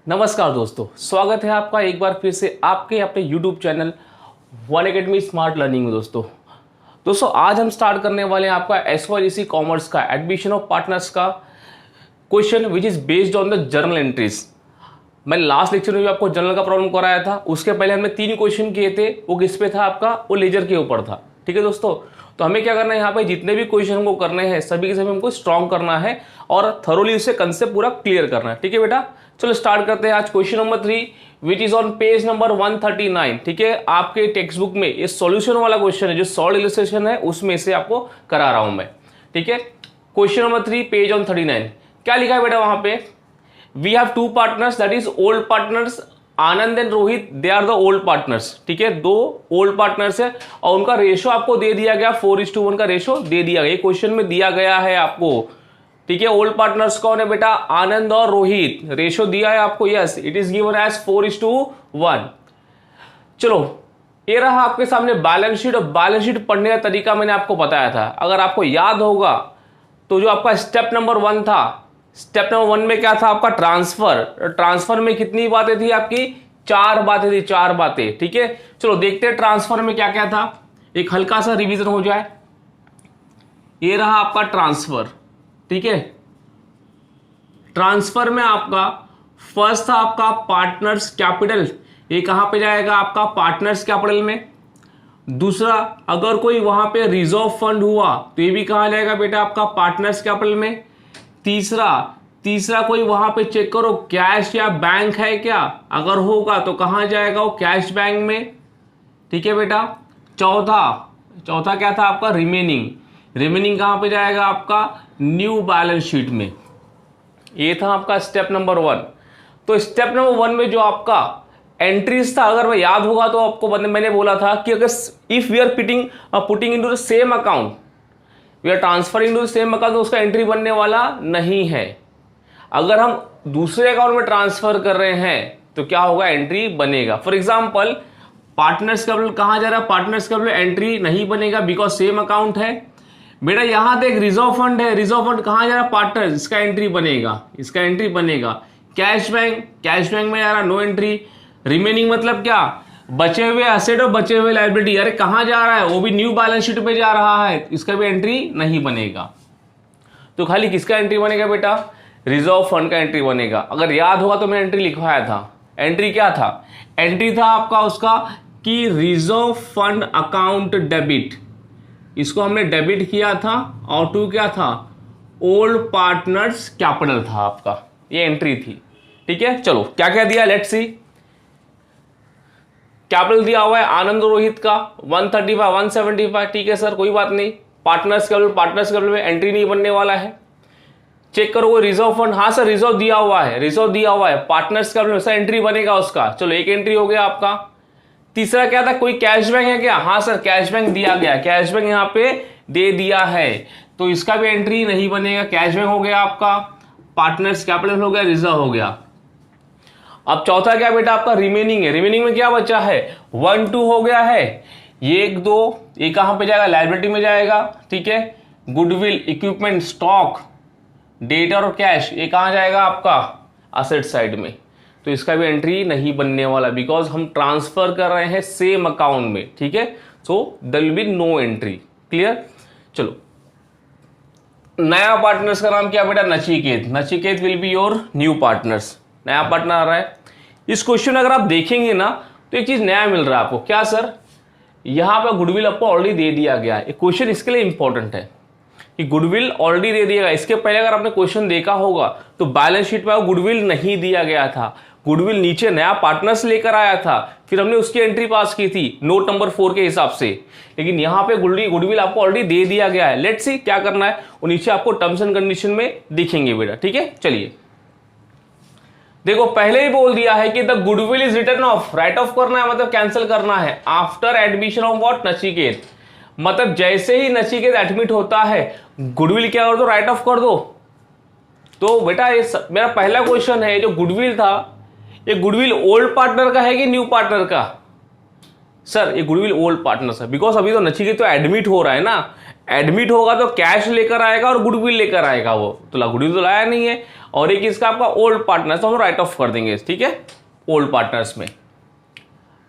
नमस्कार दोस्तों, स्वागत है आपका एक बार फिर से आपके अपने YouTube channel one academy smart learning में। दोस्तों आज हम स्टार्ट करने वाले हैं आपका SYGC कॉमर्स का एडमिशन ऑफ पार्टनर्स का question which is based on the journal entries. मैंने लास्ट लेक्चर में भी आपको जर्नल का प्रॉब्लम कराया था। उसके पहले हमने 3 क्वेश्चन किए थे। वो किस पे था आपका? वो लेजर के ऊपर था। ठीक है दोस्तों, तो हमें क्या करना है, यहाँ पे जितने भी क्वेश्चन हमको करने हैं सभी के सभी हमको स्ट्रॉन्ग करना है और थरोली उससे कंसेप्ट पूरा क्लियर करना है। ठीक है बेटा, चलो स्टार्ट करते हैं आज question number 3 which is on page number 139। ठीक है, आपके टेक्स्ट बुक में ये सॉल्यूशन वाला क्वेश्चन है, जो सॉल्व इलस्ट्रेशन है उसमें से आपको करा रहा हूं मैं। ठीक है, क्वेश्चन नंबर 3 पेज ऑन 39 क्या लिखा है बेटा? वहां पे we have 2 partners that is old partners Anand and Rohit, they are the old partners. ठीक है, 2 ओल्ड पार्टनर्स है और उनका रेशो आपको दे दिया गया 4:1 का रेशो दे दिया गया, क्वेश्चन में दिया गया है आपको। ठीक है, ओल्ड पार्टनर्स कौन है बेटा? आनंद और रोहित। रेशो दिया है आपको, yes it is given as 4:1। चलो ये रहा आपके सामने बैलेंस शीट, और बैलेंस शीट पढ़ने का तरीका मैंने आपको बताया था। अगर आपको याद होगा तो जो आपका स्टेप नंबर 1 था, स्टेप नंबर 1 में क्या था आपका? ट्रांसफर। ट्रांसफर में कितनी बातें थी आपकी? 4 बातें थी, 4 बातें। ठीक है, चलो देखते हैं ट्रांसफर में क्या क्या था, एक हल्का सा रिवीजन हो जाए। ये रहा आपका ट्रांसफर। ठीक है, ट्रांसफर में आपका फर्स्ट था आपका पार्टनर्स कैपिटल, ये कहां पे जाएगा आपका? पार्टनर्स कैपिटल में। दूसरा, अगर कोई वहां पे रिजर्व फंड हुआ तो ये भी कहां जाएगा बेटा? आपका पार्टनर्स कैपिटल में। तीसरा कोई वहां पे चेक करो कैश या बैंक है क्या, अगर होगा तो कहां जाएगा? वो कैश बैंक में। ठीक है बेटा, चौथा क्या था आपका? रिमेनिंग। रिमेनिंग कहां पे जाएगा आपका? न्यू बैलेंस शीट में। ये था आपका स्टेप नंबर 1। तो स्टेप नंबर 1 में जो आपका एंट्रीज था, अगर मैं याद होगा तो आपको मैंने बोला था कि अगर if we are putting into the same account, we are transferring to the same account, तो उसका एंट्री बनने वाला नहीं है। अगर हम दूसरे अकाउंट में ट्रांसफर कर रहे हैं तो क्या होगा? एंट्री बनेगा। फॉर एग्जाम्पल पार्टनर्स कैपिटल कहां जा रहा है? पार्टनर्स कैपिटल एंट्री नहीं बनेगा बिकॉज सेम अकाउंट है। बेटा यहां देख रिजर्व फंड है, रिजर्व फंड कहां जा रहा है? पार्टनर्स, इसका एंट्री बनेगा, इसका एंट्री बनेगा। कैश बैंक में जा रहा, नो एंट्री। रिमेनिंग मतलब क्या? बचे हुए एसेट और बचे हुए लायबिलिटी, अरे कहां जा रहा है? वो भी न्यू बैलेंस शीट पे जा रहा है, इसका भी एंट्री नहीं बनेगा। तो खाली किसका एंट्री बनेगा बेटा? रिजर्व फंड का एंट्री बनेगा। अगर याद होगा तो मैंने एंट्री लिखवाया था। एंट्री क्या था? एंट्री था आपका उसका कि रिजर्व फंड अकाउंट डेबिट, इसको हमने डेबिट किया था। और 2 क्या था? ओल्ड पार्टनर्स कैपिटल था आपका, ये एंट्री थी। ठीक है, चलो क्या क्या दिया, लेट्स सी। कैपिटल दिया हुआ है आनंद रोहित का 135 175। ठीक है सर, कोई बात नहीं। पार्टनर्स कैपिटल में एंट्री नहीं बनने वाला है। चेक करो वो रिजर्व फंड, हाँ सर रिजर्व दिया हुआ है। पार्टनर्स कैपिटल में सर एंट्री बनेगा उसका, चलो एक एंट्री हो गया आपका। तीसरा क्या था? कोई कैश बैंक है क्या? हाँ सर कैश बैंक दिया गया, कैश बैंक यहाँ पे दे दिया है, तो इसका भी एंट्री नहीं बनेगा। कैश बैंक हो गया आपका, पार्टनर्स कैपिटल हो गया, रिजर्व हो गया। अब चौथा क्या बेटा? आपका रिमेनिंग है। रिमेनिंग में क्या बचा है? 1 2 हो गया है, ये 1 2, ये कहां पे जाएगा? लायबिलिटी में जाएगा। ठीक है, गुडविल, इक्विपमेंट, स्टॉक, डेट और कैश, ये कहां जाएगा आपका? असेट साइड में। तो इसका भी एंट्री नहीं बनने वाला बिकॉज हम ट्रांसफर कर रहे हैं सेम अकाउंट में। ठीक है, so there will be no entry. Clear? चलो नया पार्टनर्स का नाम क्या बेटा? Nachiket. Nachiket will be your new partners, नया पार्टनर आ रहा है। इस क्वेश्चन अगर आप देखेंगे ना तो एक चीज नया मिल रहा है आपको। क्या सर? यहां पर गुडविल आपको ऑलरेडी दे दिया गया है। क्वेश्चन इसके लिए इंपॉर्टेंट है कि गुडविल ऑलरेडी दे दिया गया। इसके पहले अगर आपने क्वेश्चन देखा होगा तो बैलेंस शीट में गुडविल नहीं दिया गया था, गुडविल नीचे नया पार्टनर्स लेकर आया था, फिर हमने उसकी एंट्री पास की थी नोट नंबर 4 के हिसाब से। लेकिन यहां पे गुडविल आपको ऑलरेडी दे दिया गया है। लेट्स सी क्या करना है, वो नीचे आपको टर्म्स एंड कंडीशन में दिखेंगे बेटा। ठीक है, चलिए देखो पहले ही बोल दिया है कि the goodwill is return of, right of करना है मतलब कैंसिल करना है, after admission of what? Nachiket. मतलब जैसे ही नचिकेत एडमिट होता है गुडविल क्या कर दो? राइट ऑफ कर दो। तो बेटा ये मेरा पहला क्वेश्चन है, जो गुडविल था ये गुडविल ओल्ड पार्टनर का है कि न्यू पार्टनर का? सर ये गुडविल ओल्ड पार्टनर्स है, बिकॉज अभी तो नचिकेत तो एडमिट हो रहा है ना, एडमिट होगा तो कैश लेकर आएगा और गुडविल लेकर आएगा, वो तो गुडविल तो लाया नहीं है, और एक इसका आपका ओल्ड पार्टनर, तो हम राइट ऑफ कर देंगे, ठीक है, ओल्ड पार्टनर्स में।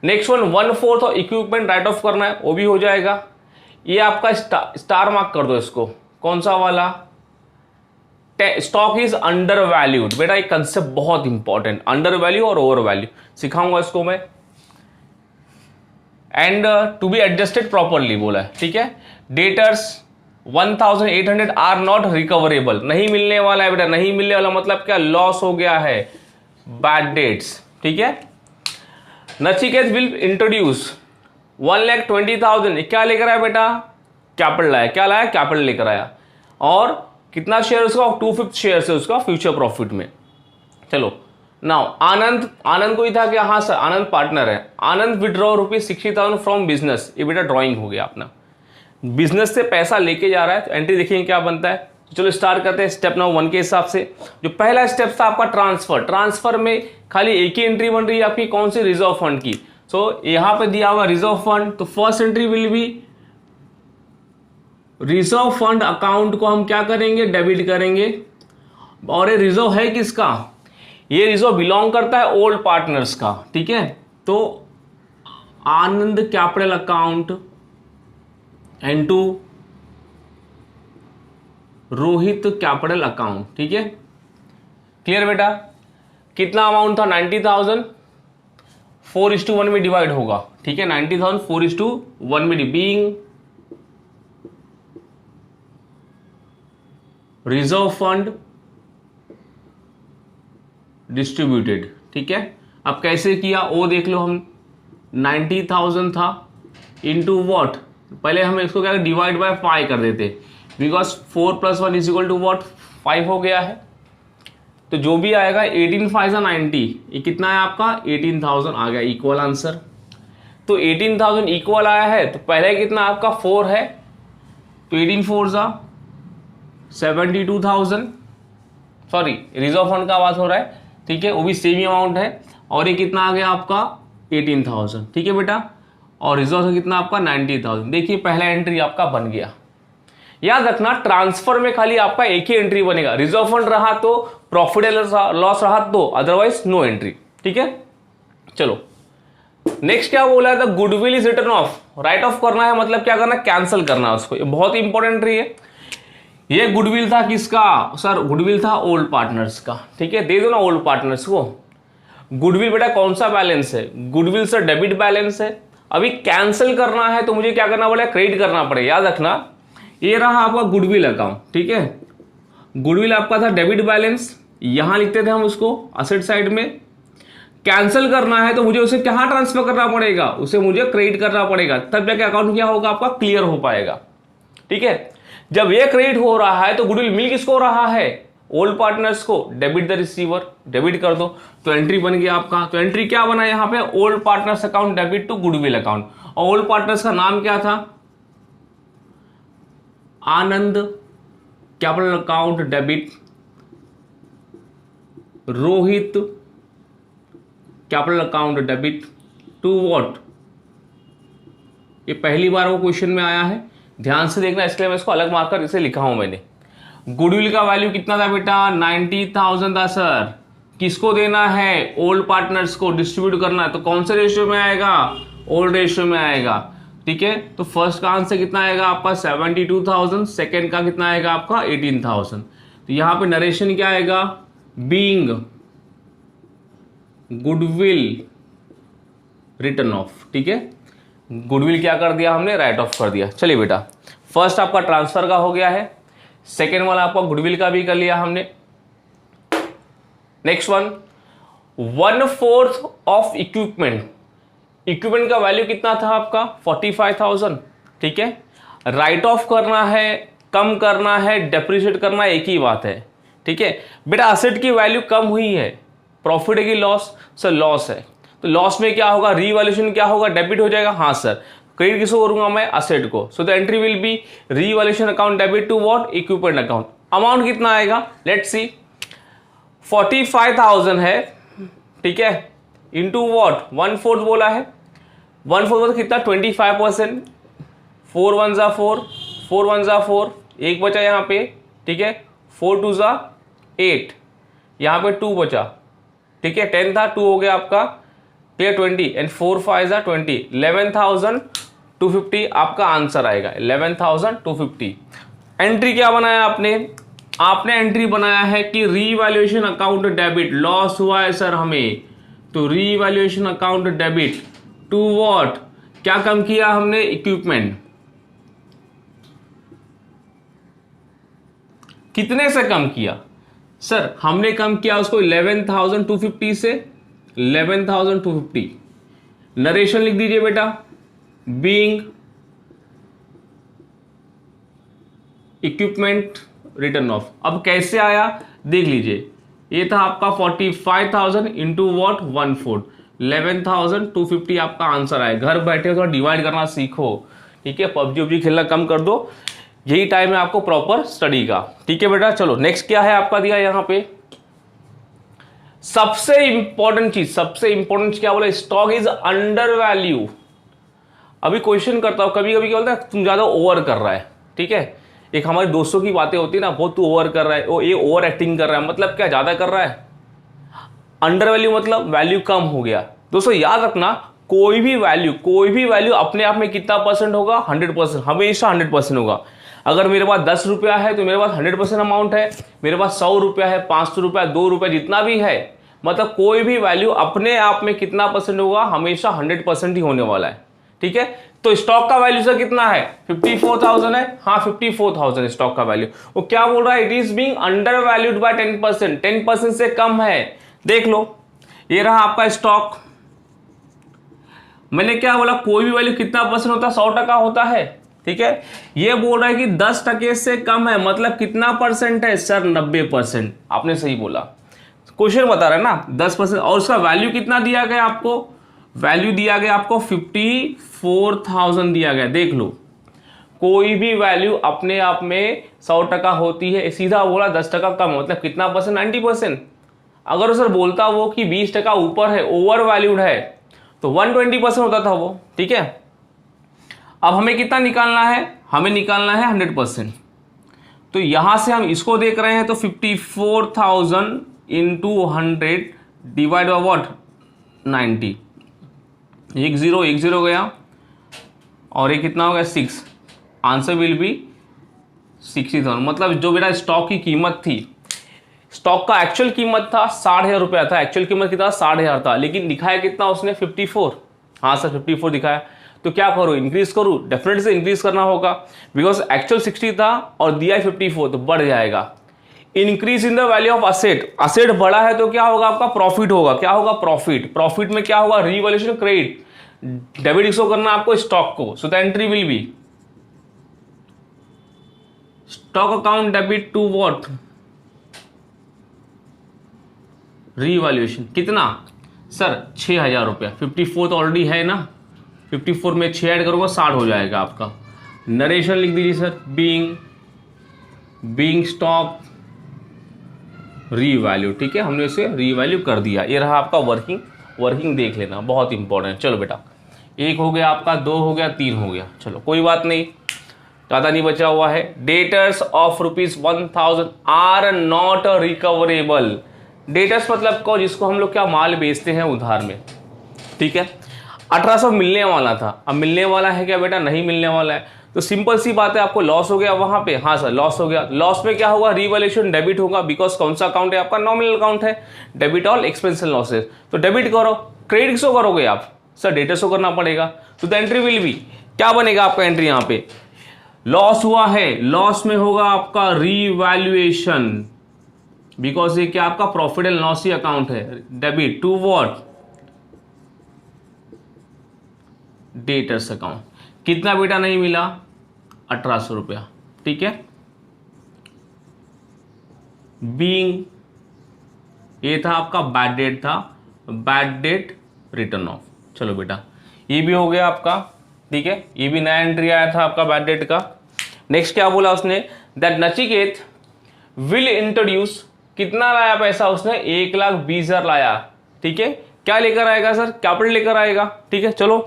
नेक्स्ट वन 1/4 और इक्विपमेंट राइट ऑफ करना है, वो भी हो जाएगा। ये आपका स्टार मार्क कर दो इसको, कौन सा वाला, स्टॉक इज अंडर वैल्यूड। बेटा एक कंसेप्ट बहुत इंपॉर्टेंट, अंडर वैल्यू और ओवर वैल्यू सिखाऊंगा इसको मैं, and to be adjusted properly बोला है, ठीक है। डेटर्स 1800 आर नॉट रिकवरेबल, नहीं मिलने वाला है बेटा, नहीं मिलने वाला मतलब क्या, लॉस हो गया है, बैड डेट्स, ठीक है। नचिकेत विल इंट्रोड्यूस 1,20,000, क्या लेकर आया बेटा, कैपिटल लाया, क्या लाया, कैपिटल लेकर आया, और कितना शेयर उसका, 2/5 शेयर से उसका फ्यूचर प्रॉफिट में। चलो नाउ आनंद को ही था क्या, हाँ सर आनंद पार्टनर है, आनंद विड्रॉ ₹60,000 फ्रॉम बिजनेस, ये बेटा ड्रॉइंग हो गया अपना, बिजनेस से पैसा लेके जा रहा है, तो एंट्री देखेंगे क्या बनता है। तो चलो स्टार्ट करते हैं स्टेप नंबर 1 के हिसाब से। जो पहला स्टेप था आपका ट्रांसफर में खाली एक ही एंट्री बन रही है आपकी, कौन सी, रिजर्व फंड की। सो यहां पे दिया हुआ रिजर्व फंड, तो first entry will B reserve fund account को हम क्या करेंगे, डेबिट करेंगे, और ये रिजर्व है किसका, ये रिजर्व बिलोंग करता है ओल्ड पार्टनर्स का, ठीक है। तो Anand capital account into Rohit capital account, ठीक है, क्लियर बेटा। कितना अमाउंट था, 90,000, 4:1 में डिवाइड होगा, ठीक है, 90,000 4:1 में बीइंग रिजर्व फंड डिस्ट्रीब्यूटेड, ठीक है। अब कैसे किया वो देख लो, हम 90,000 था इंटू वॉट, पहले हम इसको क्या डिवाइड बाय 5 कर देते, बिकॉज 4 + 1 = वॉट, 5 हो गया है। तो जो भी आएगा 18 5 90, ये कितना है आपका 18,000 आ गया, इक्वल आंसर। तो 18,000 इक्वल आया है, तो पहले कितना आपका 4 है, तो 18 4 72,000, सॉरी रिजर्व फंड का बात हो रहा है, ठीक है, वो भी सेम ही अमाउंट है, और ये कितना आ गया आपका 18,000, ठीक है बेटा, और रिजर्व है कितना आपका 90,000। देखिए पहला एंट्री आपका बन गया। याद रखना ट्रांसफर में खाली आपका एक ही एंट्री बनेगा, रिजर्व फंड रहा तो प्रॉफिट लॉस रहा तो, अदरवाइज नो एंट्री, ठीक है। चलो नेक्स्ट क्या बोला है, the goodwill is return of, right of करना है, मतलब क्या करना, कैंसिल करना है उसको, ये बहुत इंपॉर्टेंट एंट्री है। ये गुडविल था किसका, सर गुडविल था ओल्ड पार्टनर्स का, ठीक है, दे दो ना ओल्ड पार्टनर्स को। गुडविल बेटा कौन सा बैलेंस है, गुडविल सर डेबिट बैलेंस है, अभी कैंसिल करना है तो मुझे क्या करना पड़ेगा, क्रेडिट करना पड़ेगा। याद रखना ये रहा आपका गुडविल अकाउंट, ठीक है, गुडविल आपका था डेबिट बैलेंस, यहां लिखते थे हम उसको असेट साइड में। कैंसिल करना है तो मुझे उसे कहां ट्रांसफर करना पड़ेगा, उसे मुझे क्रेडिट करना पड़ेगा, तब जाके अकाउंट क्या होगा आपका, क्लियर हो पाएगा, ठीक है। जब ये क्रेडिट हो रहा है तो गुडविल मिल किसको रहा है, ओल्ड पार्टनर्स को, डेबिट द रिसीवर, डेबिट कर दो, तो एंट्री बन गया आपका। तो एंट्री क्या बना यहाँ पे, old partners account debit to goodwill account, और ओल्ड पार्टनर्स का नाम क्या था, Anand capital account debit Rohit capital account debit to what, ये पहली बार वो क्वेश्चन में आया है, ध्यान से देखना, इसलिए मैं इसको अलग मार्कर इसे लिखा हूं मैंने। गुडविल का वैल्यू कितना था बेटा, 90,000 था सर, किसको देना है, ओल्ड पार्टनर्स को डिस्ट्रीब्यूट करना है, तो कौन से रेशियो में आएगा, ओल्ड रेशियो में आएगा, ठीक है। तो फर्स्ट का आंसर कितना आएगा आपका 72,000, सेकेंड का कितना आएगा आपका 18,000। तो यहां पे नरेशन क्या आएगा, बीइंग गुडविल रिटर्न ऑफ, ठीक है, गुडविल क्या कर दिया हमने, राइट ऑफ कर दिया। चलिए बेटा फर्स्ट आपका ट्रांसफर का हो गया है, सेकेंड वाला आपका गुडविल का भी कर लिया हमने। Next one 1/4 of equipment, equipment का वैल्यू कितना था आपका 45,000, ठीक है। राइट ऑफ करना है, कम करना है, डेप्रिशिएट करना है, एक ही बात है, ठीक है बेटा। असेट की वैल्यू कम हुई है, प्रॉफिट है कि लॉस, सर लॉस है, तो लॉस में क्या होगा, रीवैल्यूएशन क्या होगा, डेबिट हो जाएगा, हाँ सर। क्रेडिट किसको करूंगा मैं, असेट को, so the entry will be revaluation account debit to what, equipment account. Amount कितना आएगा, लेट्स सी 45,000 है, ठीक है, इंटू व्हाट 1/4 बोला है, 1/4 मतलब कितना 25%, 4 1 ज़ा 4, 4 1 ज़ा 4, एक बचा यहाँ पे, ठीक है, 4 2 ज़ा 8, यहाँ पे 2 बचा, ठीक है, 10 था, 2 हो गया आपका, क्लियर, 20 एंड 4 5 ज़ा 20, 11,250 आपका आंसर आएगा, 11,250। एंट्री क्या बनाया आपने? आपने एंट्री बनाया है कि रीवैल्यूएशन अकाउंट डेबिट, लॉस हुआ है सर हमें, तो revaluation account debit to what, क्या कम किया हमने? इक्विपमेंट। कितने से कम किया सर? हमने कम किया उसको 11,250 से 11,250। नरेशन लिख दीजिए बेटा, बीइंग इक्विपमेंट रिटर्न ऑफ। अब कैसे आया देख लीजिए, ये था आपका 45,000 इंटू वॉट 1/4, 11,250 आपका आंसर आया। घर बैठे थोड़ा डिवाइड करना सीखो, ठीक है, पबजी खेलना कम कर दो, यही टाइम है आपको प्रॉपर स्टडी का, ठीक है बेटा। चलो नेक्स्ट क्या है आपका दिया यहां पे, सबसे इंपॉर्टेंट चीज, सबसे इंपॉर्टेंट क्या बोला? Stock is under value. अभी क्वेश्चन करता हूं कभी कभी, क्या बोलता है तुम ज्यादा ओवर कर रहा है, ठीक है, एक हमारे दोस्तों की बातें होती है ना, बहुत तू ओवर कर रहा है, वो ये ओवर एक्टिंग कर रहा है, मतलब क्या ज्यादा कर रहा है। अंडर वैल्यू मतलब वैल्यू कम हो गया। दोस्तों याद रखना, कोई भी वैल्यू अपने आप में कितना परसेंट होगा? 100%, हमेशा 100% होगा। अगर मेरे पास 10 रुपया है तो मेरे पास 100% अमाउंट है, मेरे पास 100 रुपया है, 500 रुपया, 2 रुपया, जितना भी है, मतलब कोई भी वैल्यू अपने आप में कितना परसेंट होगा? हमेशा 100% ही होने वाला है, ठीक है। तो स्टॉक का वैल्यू सर कितना है? 54,000 है, हाँ 54,000 स्टॉक का वैल्यू। वो क्या बोल रहा है? It is being under valued bye 10%, 10% से कम है। देख लो, ये रहा आपका स्टॉक। मैंने क्या बोला? कोई भी वैल्यू कितना परसेंट होता है? 100% होता है, ठीक है। ये बोल रहा है कि 10% से कम है, मतलब कितना परसेंट है सर? 90%। आपने सही बोला, क्वेश्चन बता रहा है ना 10%। और उसका वैल्यू कितना दिया गया आपको? वैल्यू दिया गया आपको 54,000 दिया गया। देख लो, कोई भी वैल्यू अपने आप में 100% होती है, सीधा बोला 10% कम, मतलब कितना परसेंट? 90%। अगर सर बोलता वो कि 20% ऊपर है, ओवर वैल्यूड है, तो 120% होता था वो, ठीक है। अब हमें कितना निकालना है? हमें निकालना है 100%। तो यहां से हम इसको देख रहे हैं, तो 54,000 इंटू 100 डिवाइड बाय व्हाट 90, एक जीरो गया, और ये कितना हो गया? 6। Answer will be 60,000। मतलब जो बेटा स्टॉक की कीमत थी, स्टॉक का एक्चुअल कीमत था 60,000 रुपया था, एक्चुअल कीमत कितना? 60,000 था, लेकिन दिखाया कितना उसने? 54। हाँ सर 54 दिखाया। तो क्या करूँ? इंक्रीज करूँ? डेफिनेटली से इंक्रीज करना होगा, बिकॉज एक्चुअल 60 था और दिया 54, तो बढ़ जाएगा। Increase in the value of asset, asset बढ़ा है तो क्या होगा? आपका प्रॉफिट होगा। क्या होगा? प्रॉफिट। प्रॉफिट में क्या होगा? रीवैल्यूएशन क्रेडिट, डेबिट इसको करना आपको स्टॉक को। So the entry will be stock account debit to what? Revaluation. कितना सर? 6,000 रुपया। 54 तो ऑलरेडी है ना, 54 में 6 ऐड करूंगा 60 हो जाएगा आपका। नरेशन लिख दीजिए सर, बीइंग स्टॉक रीवैल्यू, ठीक है, हमने इसे रीवैल्यू कर दिया। ये रहा आपका वर्किंग देख लेना, बहुत इंपॉर्टेंट। चलो बेटा, 1 हो गया आपका, 2 हो गया, 3 हो गया। चलो कोई बात नहीं, ज़्यादा नहीं बचा हुआ है। Debtors of ₹1,000 are not recoverable. Debtors मतलब को जिसको हम लोग क्या माल बेचते हैं उधार में, ठीक है। 1800 मिलने वाला था, अब मिलने वाला है क्या बेटा? नहीं मिलने वाला है। तो सिंपल सी बात है, आपको लॉस हो गया वहां पे। हाँ सर लॉस हो गया। लॉस में क्या होगा? रीवैल्यूएशन डेबिट होगा, बिकॉज कौन सा अकाउंट है आपका? नॉमिनल अकाउंट है, debit all expense and losses. तो डेबिट करो। क्रेडिट किसको करोगे आप? सर डेटर्स को करना पड़ेगा। तो द एंट्री विल बी, क्या बनेगा आपका एंट्री? यहाँ पे लॉस हुआ है, लॉस में होगा आपका रीवैल्यूएशन, बिकॉज ये क्या आपका प्रॉफिट एंड लॉस ही अकाउंट है। Debit to what? Debtors account. कितना बेटा नहीं मिला? 1800 रुपया, ठीक है। बीइंग, ये था आपका बैड डेट था, बैड डेट रिटर्न ऑफ। चलो बेटा ये भी हो गया आपका, ठीक है। ये भी नया एंट्री आया था आपका बैड डेट का। नेक्स्ट क्या बोला उसने? दैट नचिकेत विल इंट्रोड्यूस, कितना लाया पैसा उसने? 1,20,000 लाया, ठीक है। क्या लेकर आएगा सर? कैपिटल लेकर आएगा, ठीक है। चलो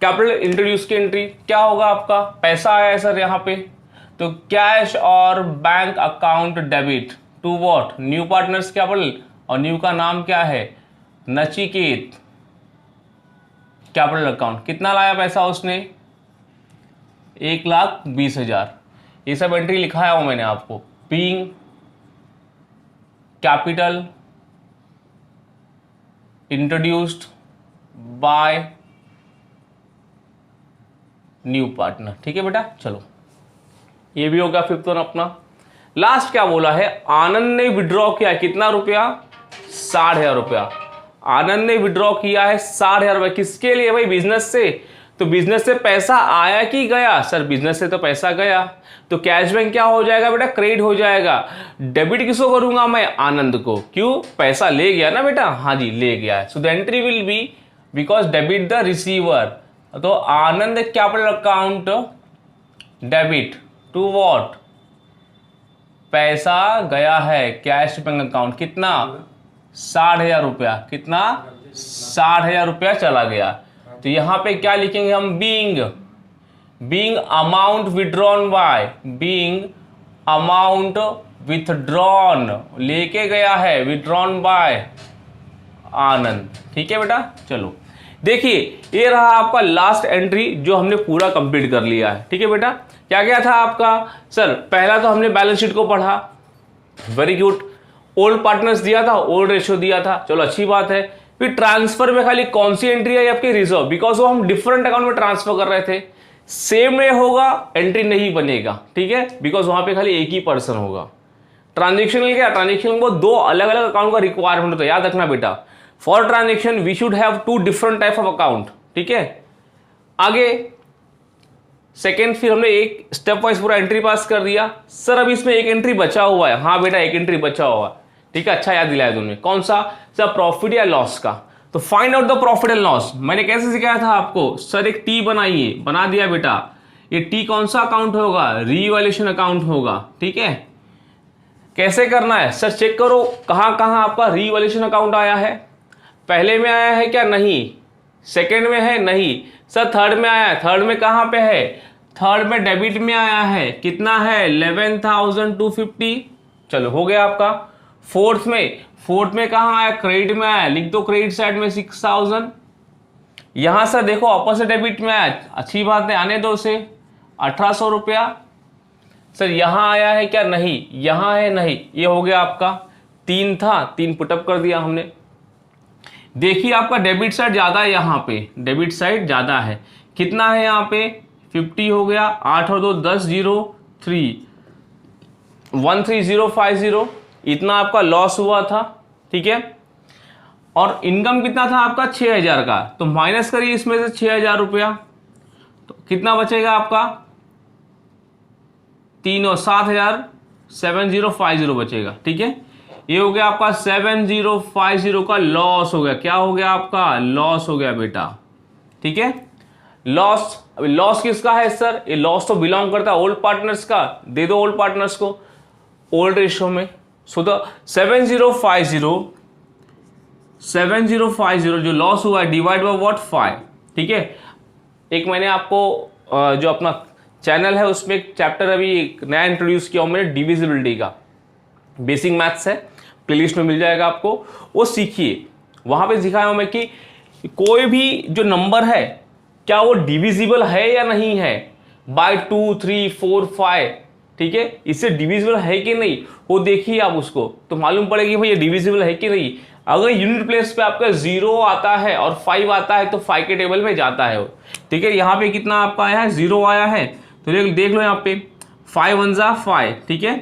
कैपिटल इंट्रोड्यूस की एंट्री क्या होगा आपका, पैसा आया है सर यहाँ पे, तो कैश और bank account debit to what, new partners capital, और न्यू का नाम क्या है, नचिकेत, कैपिटल अकाउंट कितना लाया पैसा उसने, 1,20,000। ये सब एंट्री लिखा है वो मैंने आपको। Being capital introduced by new partner, ठीक है बेटा। चलो ये भी होगा फिफ्थ वन अपना। लास्ट क्या बोला है, आनंद ने विड्रॉ किया कितना रुपया, 60,000 रुपया। आनंद ने विड्रॉ किया है 60,000 रुपया, किसके लिए भाई, बिजनेस से। तो बिजनेस से पैसा आया कि गया, सर बिजनेस से तो पैसा गया, तो कैश बैंक क्या हो जाएगा बेटा, क्रेडिट हो जाएगा। डेबिट किसको करूंगा मैं, आनंद को, क्यों, पैसा ले गया ना बेटा, हाँ जी ले गया है। So the entry will be because debit the receiver, तो Anand capital account debit to what, पैसा गया है कैश बैंक अकाउंट, कितना 60,000 रुपया, कितना 60,000 रुपया चला गया। तो यहां पे क्या लिखेंगे हम, being amount withdrawn bye, being amount withdrawn, लेके गया है, विड्रॉन बाय आनंद, ठीक है बेटा। चलो देखिए ये रहा आपका लास्ट एंट्री जो हमने पूरा कंप्लीट कर लिया है, ठीक है बेटा। क्या क्या था आपका, सर पहला तो हमने बैलेंस शीट को पढ़ा, वेरी गुड, ओल्ड पार्टनर्स दिया था, ओल्ड रेशियो दिया था, चलो अच्छी बात है। फिर ट्रांसफर में खाली कौन सी एंट्री आई आपकी, रिजर्व, बिकॉज वो हम डिफरेंट अकाउंट में ट्रांसफर कर रहे थे, सेम में होगा एंट्री नहीं बनेगा, ठीक है, बिकॉज वहां पे खाली एक ही पर्सन होगा। ट्रांजेक्शनल क्या, ट्रांजेक्शनल को दो अलग अलग अकाउंट का रिक्वायरमेंट होता है, याद रखना बेटा। For transaction we should have two different type of account, ठीक है। आगे सेकेंड, फिर हमने एक स्टेप वाइज पूरा एंट्री पास कर दिया। सर अब इसमें एक एंट्री बचा हुआ है, हाँ बेटा एक एंट्री बचा हुआ है, ठीक है, अच्छा याद दिलाया तुमने। कौन सा, सर प्रॉफिट या लॉस का। तो find out the profit and loss. मैंने कैसे सिखाया था आपको, सर एक टी बनाइए, बना दिया बेटा। ये टी कौन सा अकाउंट होगा, रीवैल्यूएशन अकाउंट होगा, ठीक है। कैसे करना है, सर चेक करो कहां कहां आपका रीवैल्यूएशन अकाउंट आया है, पहले में आया है क्या, नहीं, सेकेंड में है, नहीं, सर थर्ड में आया है, थर्ड में कहां पे है, थर्ड में डेबिट में आया है, कितना है 11,250, चलो हो गया आपका। फोर्थ में कहां आया, क्रेडिट में आया, लिख दो क्रेडिट साइड में 6,000। यहां सर देखो ऑपोजिट डेबिट में आया, अच्छी बात है, आने दो उसे, 1,800 रुपया। सर यहां आया है क्या, नहीं, यहां है, नहीं, ये हो गया आपका, 3 था, 3 पुटअप कर दिया हमने। देखिए आपका डेबिट साइड ज्यादा है, यहां पे डेबिट साइड ज्यादा है, कितना है यहाँ पे 50 हो गया, 8 और 2 10, 0 3 13050, इतना आपका लॉस हुआ था, ठीक है। और इनकम कितना था आपका 6,000 का, तो माइनस करिए इसमें से 6,000 रुपया, तो कितना बचेगा आपका 3 और 7,000, 7050 बचेगा, ठीक है। ये हो गया आपका 7050 का लॉस हो गया, क्या हो गया आपका, लॉस हो गया बेटा, ठीक है। लॉस, अभी लॉस किसका है सर, ये लॉस तो बिलोंग करता है ओल्ड पार्टनर्स का, दे दो ओल्ड पार्टनर्स को ओल्ड रेशियो में। सो द 7050 जो लॉस हुआ है डिवाइड बाय व्हाट 5, ठीक है। एक मैंने आपको जो अपना चैनल है उसमें एक चैप्टर अभी एक नया इंट्रोड्यूस किया हूं मैंने, डिविजिबिलिटी का, बेसिक मैथ्स है, प्लेलिस्ट में मिल जाएगा आपको, वो सीखिए। वहां पे सिखाया हूं मैं कि कोई भी जो नंबर है क्या वो डिविजिबल है या नहीं है, बाय 2 3 4 5, ठीक है, इससे डिविजिबल है कि नहीं वो देखिए आप, उसको तो मालूम पड़ेगी भाई ये डिविजिबल है कि नहीं। अगर यूनिट प्लेस पे आपका 0 आता है और 5 आता है तो 5 के टेबल में जाता है वो, ठीक है। यहाँ पे कितना आपका आया है, 0 आया है, तो देख लो यहाँ पे 5 1 जा 5, ठीक है।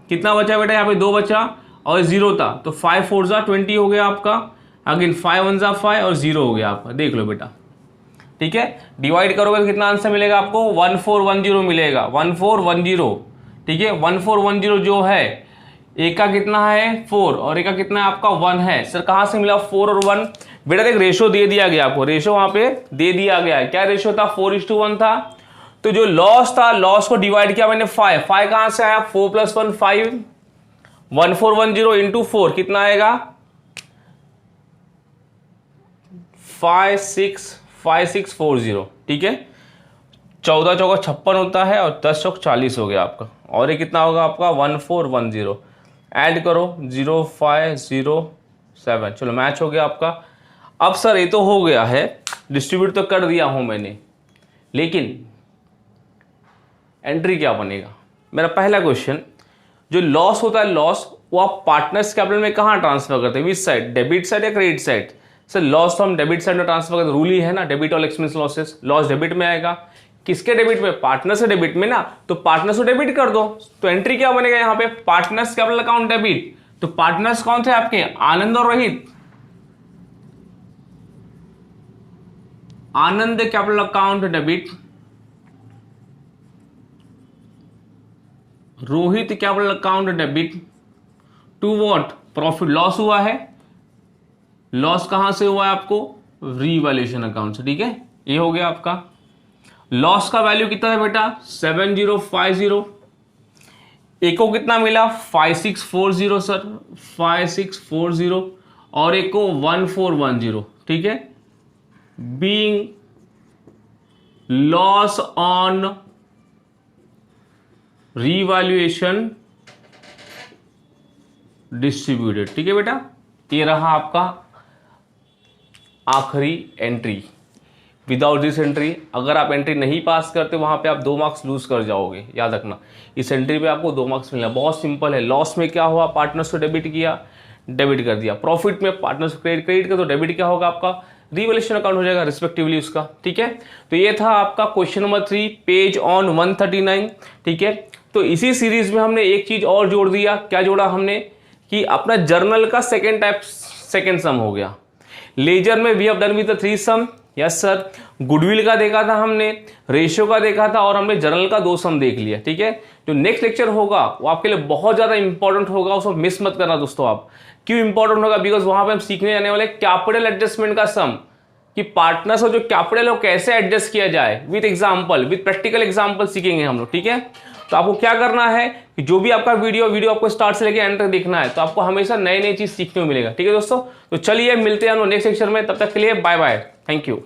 कितना बचा बेटा, यहाँ पे 2 बचा और 0 था, तो 5 4 जा 20 हो गया आपका, अगेन 5 1 जा 5 और 0 हो गया आपका, देख लो बेटा, ठीक है। डिवाइड करोगे तो कितना आंसर मिलेगा आपको, 1410 मिलेगा, 1410, ठीक है। 1410 जो है, एक का कितना है 4 और एक का कितना है आपका 1 है। सर कहां से मिला 4 और 1, बेटा एक रेशो दे दिया गया आपको, रेशो वहां पे दे दिया गया है, क्या रेशो था 4:1 था। तो जो लॉस था, लॉस को डिवाइड किया मैंने 5 कहां से आया, 4 + 1 5, 1410 इंटू 4 कितना आएगा 5 6 5640, ठीक है। 14 चौका 56 होता है और 10 चौक 40 हो गया आपका, और ये कितना होगा आपका 1410। ऐड करो 0507, चलो मैच हो गया आपका। अब सर ये तो हो गया है, डिस्ट्रीब्यूट तो कर दिया हूं मैंने, लेकिन एंट्री क्या बनेगा? मेरा पहला क्वेश्चन, जो लॉस होता है लॉस, वो आप पार्टनर्स कैपिटल में कहाँ ट्रांसफर करते हैं? विच साइड, डेबिट साइड या क्रेडिट साइड? सर लॉस तो हम डेबिट साइड में ट्रांसफर करते, रूल ही है ना, debit all expense losses, loss debit में आएगा। किसके डेबिट में? पार्टनर से डेबिट में ना, तो पार्टनर से डेबिट कर दो। तो एंट्री क्या बनेगा यहाँ पे? Partners capital account debit. तो पार्टनर्स कौन थे आपके? आनंद और Rohit. Anand capital account debit, Rohit capital account debit to what? Profit, loss हुआ है। लॉस कहां से हुआ है आपको? रीवैल्यूएशन अकाउंट से, ठीक है। ये हो गया आपका। लॉस का वैल्यू कितना है बेटा? 7050। एक को कितना मिला? 5640 सर, 5640, और एक को 1410, ठीक है। Being loss on revaluation distributed, ठीक है बेटा। ये रहा आपका आखिरी एंट्री। विदाउट दिस एंट्री अगर आप एंट्री नहीं पास करते, वहां पे आप 2 मार्क्स लूज कर जाओगे, याद रखना। इस एंट्री पे आपको 2 मार्क्स मिलना, बहुत सिंपल है। लॉस में क्या हुआ? पार्टनर्स को डेबिट किया, डेबिट कर दिया। प्रॉफिट में पार्टनर्स को क्रेडिट कर, तो डेबिट क्या होगा आपका? रिवैल्यूएशन अकाउंट हो जाएगा रिस्पेक्टिवली उसका, ठीक है। तो ये था आपका क्वेश्चन नंबर 3, पेज ऑन 139, ठीक है। तो इसी सीरीज में हमने एक चीज और जोड़ दिया। क्या जोड़ा हमने? कि अपना जर्नल का सेकेंड सम हो गया। लेजर में we have done with the 3 sum, yes sir. Goodwill का देखा था हमने, रेशियो का देखा था, और हमने जर्नल का 2 सम देख लिया, ठीक है। जो नेक्स्ट लेक्चर होगा वो आपके लिए बहुत ज्यादा इंपॉर्टेंट होगा, उसको मिस मत करना दोस्तों आप। क्यों इंपॉर्टेंट होगा? बिकॉज वहां पे हम सीखने जाने वाले कैपिटल एडजस्टमेंट का सम, कि पार्टनर्स और जो कैपिटल है वो कैसे एडजस्ट किया जाए, with example, with practical example सीखेंगे हम लोग, ठीक है। तो आपको क्या करना है कि जो भी आपका वीडियो आपको स्टार्ट से लेकर एंड तक देखना है, तो आपको हमेशा नई नई चीज सीखने को मिलेगा, ठीक है दोस्तों। तो चलिए मिलते हैं हम लोग नेक्स्ट लेक्चर में, तब तक के लिए बाय बाय, थैंक यू।